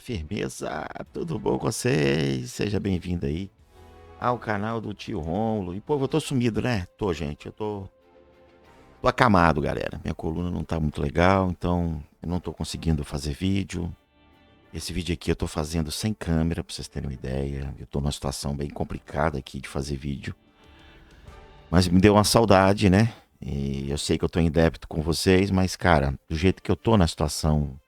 Firmeza, tudo bom com vocês? Seja bem-vindo aí ao canal do Tio Rômulo. E, pô, eu tô sumido, né? Tô, gente, tô acamado, galera. Minha coluna não tá muito legal, então eu não tô conseguindo fazer vídeo. Esse vídeo aqui eu tô fazendo sem câmera, pra vocês terem uma ideia. Eu tô numa situação bem complicada aqui de fazer vídeo. Mas me deu uma saudade, né? E eu sei que eu tô em débito com vocês, mas, cara, do jeito que eu tô na situação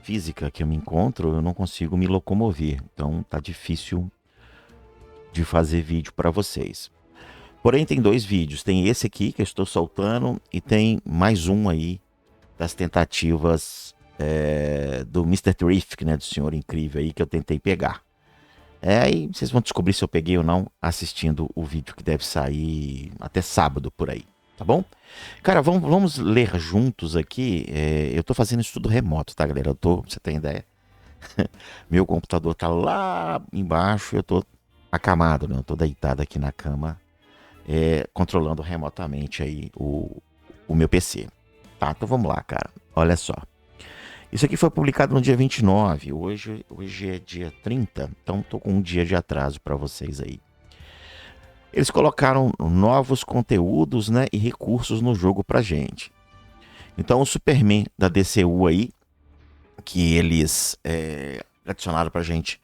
física que eu me encontro, eu não consigo me locomover. Então tá difícil de fazer vídeo para vocês. Porém, tem dois vídeos. Tem esse aqui que eu estou soltando e tem mais um aí das tentativas do Mr. Terrific, né? Do Senhor Incrível aí que eu tentei pegar. Aí vocês vão descobrir se eu peguei ou não assistindo o vídeo que deve sair até sábado por aí. Tá bom? Cara, vamos ler juntos aqui. Eu tô fazendo isso tudo remoto, tá, galera? Pra você ter ideia. Meu computador tá lá embaixo, eu tô acamado, né? Eu tô deitado aqui na cama, controlando remotamente aí o meu PC. Tá, então vamos lá, cara. Olha só. Isso aqui foi publicado no dia 29, hoje é dia 30, então tô com um dia de atraso para vocês aí. Eles colocaram novos conteúdos, né, e recursos no jogo pra gente. Então o Superman da DCU aí, que eles adicionaram pra gente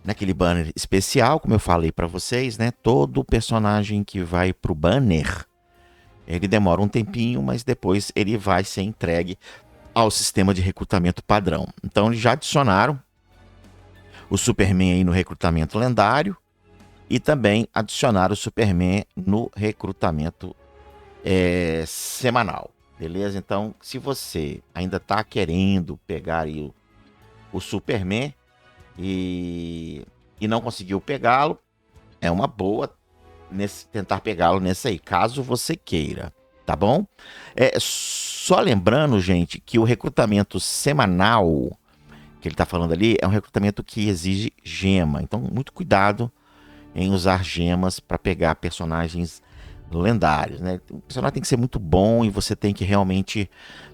naquele banner especial, como eu falei pra vocês, né? Todo personagem que vai pro banner, ele demora um tempinho, mas depois ele vai ser entregue ao sistema de recrutamento padrão. Então eles já adicionaram o Superman aí no recrutamento lendário e também adicionaram o Superman no recrutamento semanal. Beleza? Então, se você ainda tá querendo pegar aí o Superman e não conseguiu pegá-lo, é uma boa tentar pegá-lo nesse aí, caso você queira, tá bom? Só lembrando, gente, que o recrutamento semanal que ele tá falando ali é um recrutamento que exige gema, então muito cuidado em usar gemas para pegar personagens lendários, né? O personagem tem que ser muito bom e você tem que realmente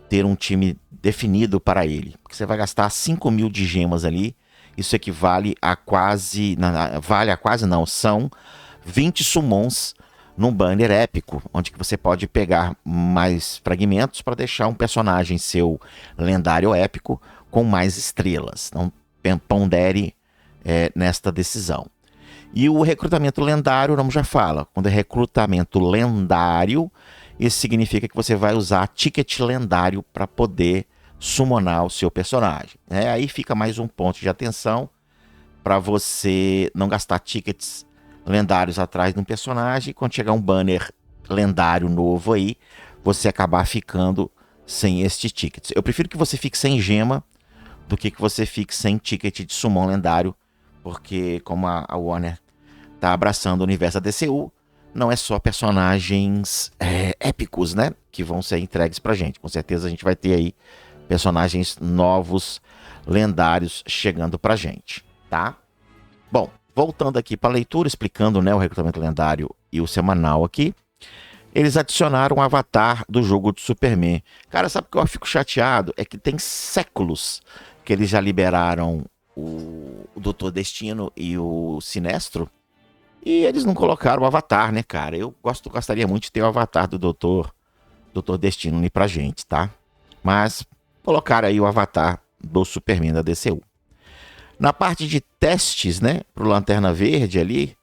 ter um time definido para ele, porque você vai gastar 5.000 de gemas ali. Isso equivale a quase... Vale a quase não, são 20 summons num banner épico, onde que você pode pegar mais fragmentos para deixar um personagem seu lendário épico com mais estrelas. Então pondere nesta decisão. E o recrutamento lendário, o nome já fala. Quando é recrutamento lendário, isso significa que você vai usar ticket lendário para poder summonar o seu personagem. Aí fica mais um ponto de atenção para você não gastar tickets lendários atrás de um personagem. Quando chegar um banner lendário novo aí, você acabar ficando sem estes tickets. Eu prefiro que você fique sem gema do que você fique sem ticket de summon lendário, porque como a Warner tá abraçando o universo da DCU, não é só personagens épicos, né, que vão ser entregues pra gente. Com certeza a gente vai ter aí personagens novos, lendários, chegando pra gente, tá? Bom, voltando aqui para a leitura, explicando, né, o recrutamento lendário e o semanal aqui, eles adicionaram um avatar do jogo do Superman. Cara, sabe o que eu fico chateado? É que tem séculos que eles já liberaram o Doutor Destino e o Sinestro, e eles não colocaram o avatar, né, cara? Eu gostaria muito de ter o avatar do Doutor Destino ali pra gente, tá? Mas colocaram aí o avatar do Superman da DCU. Na parte de testes, né, pro Lanterna Verde ali,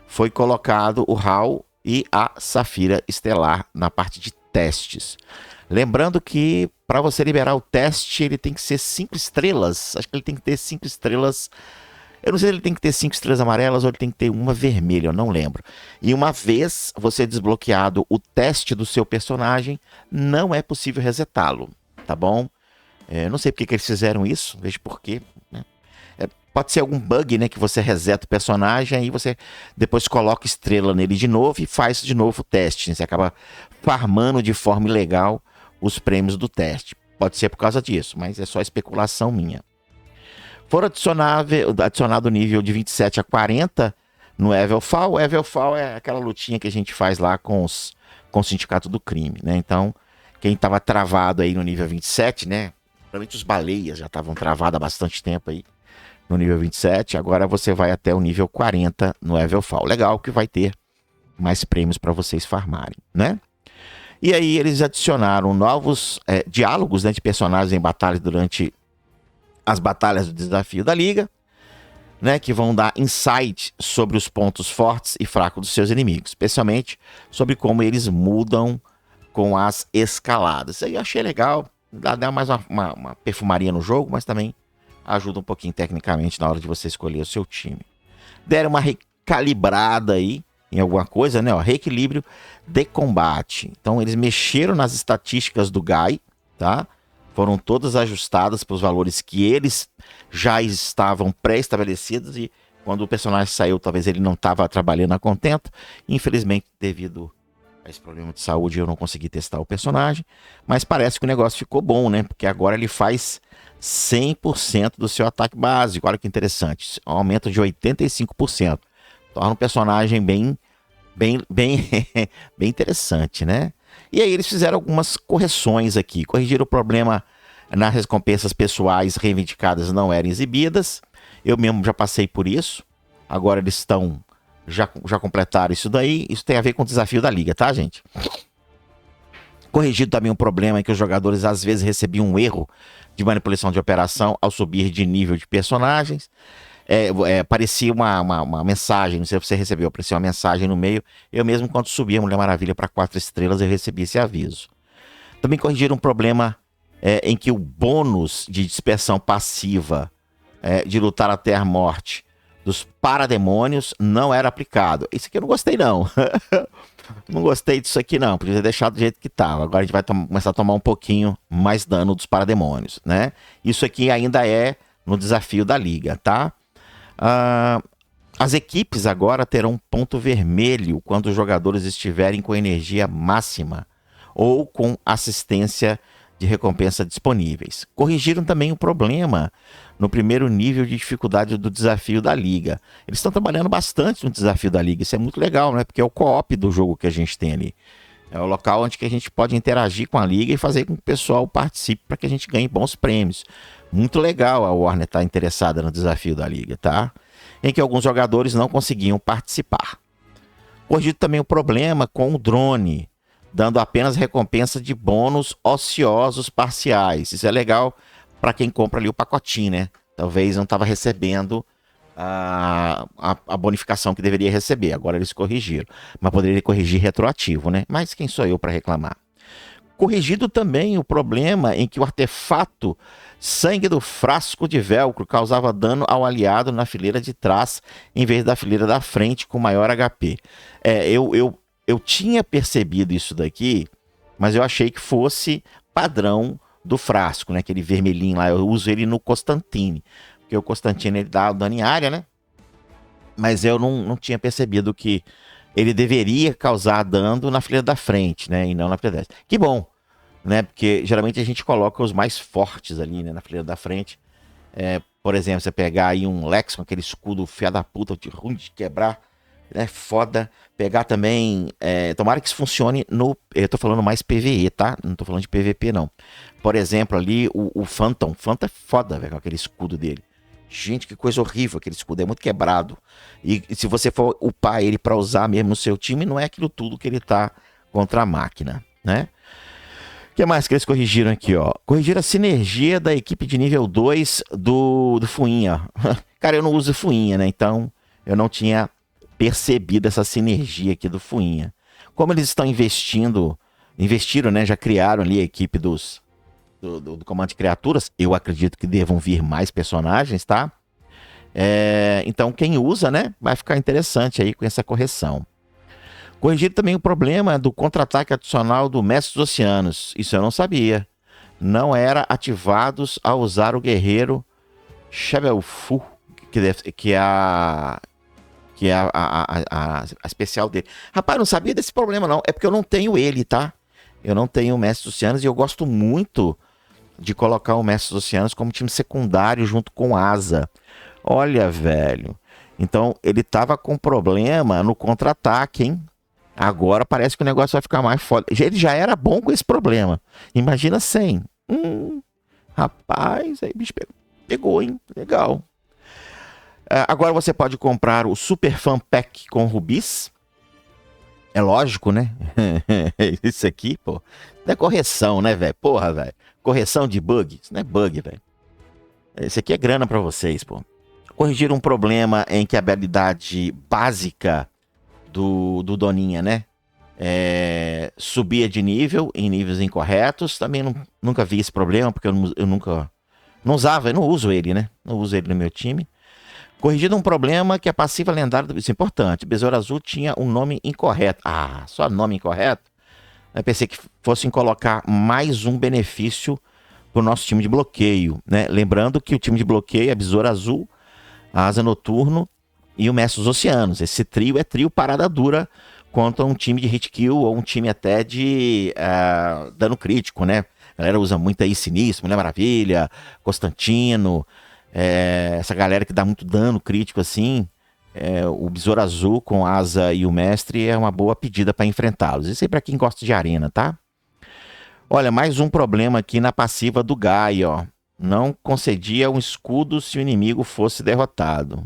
foi colocado o Hal e a Safira Estelar na parte de testes. Lembrando que para você liberar o teste, ele tem que ser 5 estrelas. Acho que ele tem que ter 5 estrelas. Eu não sei se ele tem que ter 5 estrelas amarelas ou ele tem que ter uma vermelha, eu não lembro. E uma vez você desbloqueado o teste do seu personagem, não é possível resetá-lo, tá bom? Não sei porque que eles fizeram isso, vejo por quê, né? Pode ser algum bug, né, que você reseta o personagem, aí você depois coloca estrela nele de novo e faz de novo o teste, né? Você acaba farmando de forma ilegal os prêmios do teste. Pode ser por causa disso, mas é só especulação minha. Foram adicionado o nível de 27 a 40 no Evelfall. O Evelfall é aquela lutinha que a gente faz lá com o Sindicato do Crime, né? Então, quem estava travado aí no nível 27, né? Provavelmente os baleias já estavam travados há bastante tempo aí. no nível 27, agora você vai até o nível 40 no Evelfall. Legal que vai ter mais prêmios para vocês farmarem, né? E aí eles adicionaram novos diálogos, né, de personagens em batalha durante as batalhas do desafio da liga, né, que vão dar insight sobre os pontos fortes e fracos dos seus inimigos, especialmente sobre como eles mudam com as escaladas. Isso aí eu achei legal, dá mais uma perfumaria no jogo, mas também ajuda um pouquinho tecnicamente na hora de você escolher o seu time. Deram uma recalibrada aí em alguma coisa, né? Ó, reequilíbrio de combate. Então eles mexeram nas estatísticas do Guy, tá? Foram todas ajustadas para os valores que eles já estavam pré-estabelecidos e quando o personagem saiu, talvez ele não estava trabalhando a contento. Infelizmente, devido a esse problema de saúde, eu não consegui testar o personagem. Mas parece que o negócio ficou bom, né? Porque agora ele faz 100% do seu ataque básico. Olha que interessante. Um aumento de 85%. Torna um personagem bem interessante, né? E aí eles fizeram algumas correções aqui. Corrigiram o problema nas recompensas pessoais reivindicadas não eram exibidas. Eu mesmo já passei por isso. Agora eles estão... Já completaram isso daí. Isso tem a ver com o desafio da liga, tá, gente? Corrigido também um problema em que os jogadores às vezes recebiam um erro de manipulação de operação ao subir de nível de personagens. Parecia uma mensagem, não sei se você recebeu, aparecia uma mensagem no meio. Eu mesmo, quando subi a Mulher Maravilha para 4 estrelas, eu recebi esse aviso. Também corrigiram um problema em que o bônus de dispersão passiva de lutar até a morte dos parademônios não era aplicado. Isso aqui eu não gostei, não. Não gostei disso aqui, não. Podia ter deixado do jeito que estava. Agora a gente vai começar a tomar um pouquinho mais dano dos parademônios, né? Isso aqui ainda é no desafio da liga, tá? As equipes agora terão um ponto vermelho quando os jogadores estiverem com energia máxima ou com assistência de recompensa disponíveis. Corrigiram também o problema no primeiro nível de dificuldade do desafio da liga. Eles estão trabalhando bastante no desafio da liga. Isso é muito legal, né? Porque é o co-op do jogo que a gente tem ali. É o local onde que a gente pode interagir com a liga e fazer com que o pessoal participe para que a gente ganhe bons prêmios. Muito legal a Warner estar interessada no desafio da liga, tá? Em que alguns jogadores não conseguiam participar. Corrigido também o problema com o drone, dando apenas recompensa de bônus ociosos parciais. Isso é legal para quem compra ali o pacotinho, né? Talvez não estava recebendo a bonificação que deveria receber. Agora eles corrigiram. Mas poderia corrigir retroativo, né? Mas quem sou eu para reclamar? Corrigido também o problema em que o artefato sangue do frasco de velcro causava dano ao aliado na fileira de trás em vez da fileira da frente com maior HP. Eu tinha percebido isso daqui, mas eu achei que fosse padrão do frasco, né? Aquele vermelhinho lá, eu uso ele no Constantine, porque o Constantine ele dá dano em área, né? Mas eu não tinha percebido que ele deveria causar dano na fileira da frente, né? E não na fileira da trás. Que bom, né? Porque geralmente a gente coloca os mais fortes ali, né? Na fileira da frente. Por exemplo, você pegar aí um Lex com aquele escudo fia da puta, ruim de quebrar, né? Foda. Pegar também... tomara que isso funcione no... Eu tô falando mais PvE, tá? Não tô falando de PvP, não. Por exemplo, ali o Phantom. Phantom é foda, velho, com aquele escudo dele. Gente, que coisa horrível aquele escudo, é muito quebrado. E se você for upar ele para usar mesmo no seu time, não é aquilo tudo que ele tá contra a máquina, né? O que mais que eles corrigiram aqui, ó? Corrigiram a sinergia da equipe de nível 2 do Fuinha. Cara, eu não uso Fuinha, né? Então, eu não tinha percebido essa sinergia aqui do Fuinha. Como eles estão investiram, né? Já criaram ali a equipe do comando de criaturas. Eu acredito que devam vir mais personagens, tá? Então quem usa, né, vai ficar interessante aí com essa correção. Corrigiram também o problema do contra-ataque adicional do Mestre dos Oceanos. Isso eu não sabia. Não era ativados ao usar o guerreiro Shebelfu, que é a especial dele. Rapaz, não sabia desse problema não. É porque eu não tenho ele, tá? Eu não tenho o Mestre dos Oceanos e eu gosto muito de colocar o Mestre dos Oceanos como time secundário junto com Asa. Olha, velho. Então, ele tava com problema no contra-ataque, hein? Agora parece que o negócio vai ficar mais foda. Ele já era bom com esse problema. Imagina sem. Rapaz, aí o bicho pegou, hein? Legal. Agora você pode comprar o Super Fan Pack com rubis. É lógico, né? Isso aqui, pô. Não é correção, né, velho? Porra, velho. Correção de bug. Isso não é bug, velho. Esse aqui é grana pra vocês, pô. Corrigir um problema em que a habilidade básica do Doninha, né? Subia de nível em níveis incorretos. Também nunca vi esse problema, porque eu nunca. Não usava, eu não uso ele, né? Não uso ele no meu time. Corrigido um problema que a passiva lendária. Isso é importante. Besouro Azul tinha um nome incorreto. Ah, só nome incorreto? Eu pensei que fossem colocar mais um benefício pro nosso time de bloqueio, né? Lembrando que o time de bloqueio é Besouro Azul, Asa Noturno e o Mestre dos Oceanos. Esse trio é trio parada dura contra um time de hit kill ou um time até de dano crítico, né? A galera usa muito aí Sinistro, Mulher Maravilha, Constantino, essa galera que dá muito dano crítico assim. O Besouro Azul com Asa e o Mestre é uma boa pedida para enfrentá-los. Isso aí para quem gosta de arena, tá? Olha, mais um problema aqui na passiva do Gai, ó. Não concedia um escudo se o inimigo fosse derrotado.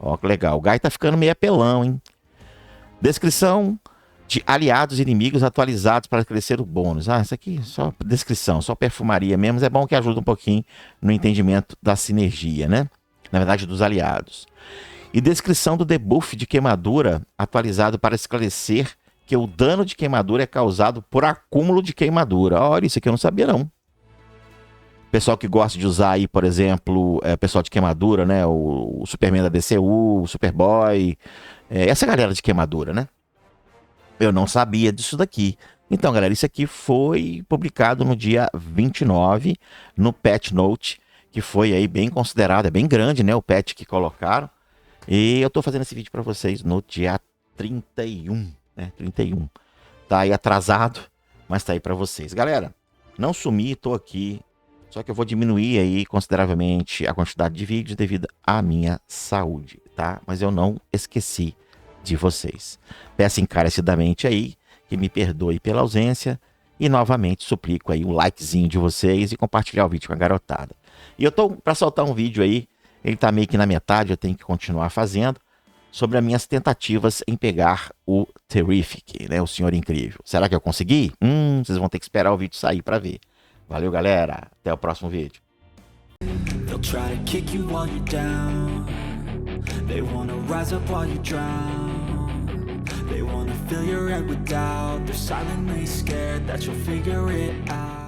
Ó, que legal. O Gai tá ficando meio apelão, hein? Descrição de aliados inimigos atualizados para crescer o bônus. Ah, isso aqui só descrição, só perfumaria mesmo. Mas é bom que ajuda um pouquinho no entendimento da sinergia, né? Na verdade, dos aliados. E descrição do debuff de queimadura atualizado para esclarecer que o dano de queimadura é causado por acúmulo de queimadura. Olha, isso aqui eu não sabia, não. Pessoal que gosta de usar aí, por exemplo, pessoal de queimadura, né? O Superman da DCU, o Superboy, essa galera de queimadura, né? Eu não sabia disso daqui. Então, galera, isso aqui foi publicado no dia 29, no Patch Note, que foi aí bem considerado, é bem grande, né? O patch que colocaram. E eu tô fazendo esse vídeo para vocês no dia 31, né? 31. Tá aí atrasado, mas tá aí para vocês. Galera, não sumi, tô aqui. Só que eu vou diminuir aí consideravelmente a quantidade de vídeos devido à minha saúde, tá? Mas eu não esqueci de vocês. Peço encarecidamente aí que me perdoe pela ausência e novamente suplico aí um likezinho de vocês e compartilhar o vídeo com a garotada. E eu tô para soltar um vídeo aí, ele tá meio que na metade, eu tenho que continuar fazendo, sobre as minhas tentativas em pegar o Terrific, né? O Senhor Incrível. Será que eu consegui? Vocês vão ter que esperar o vídeo sair para ver. Valeu, galera. Até o próximo vídeo. They'll try to kick you while you're down. They wanna rise up while you drown. They wanna fill your head with doubt. They're silently scared that you'll figure it out.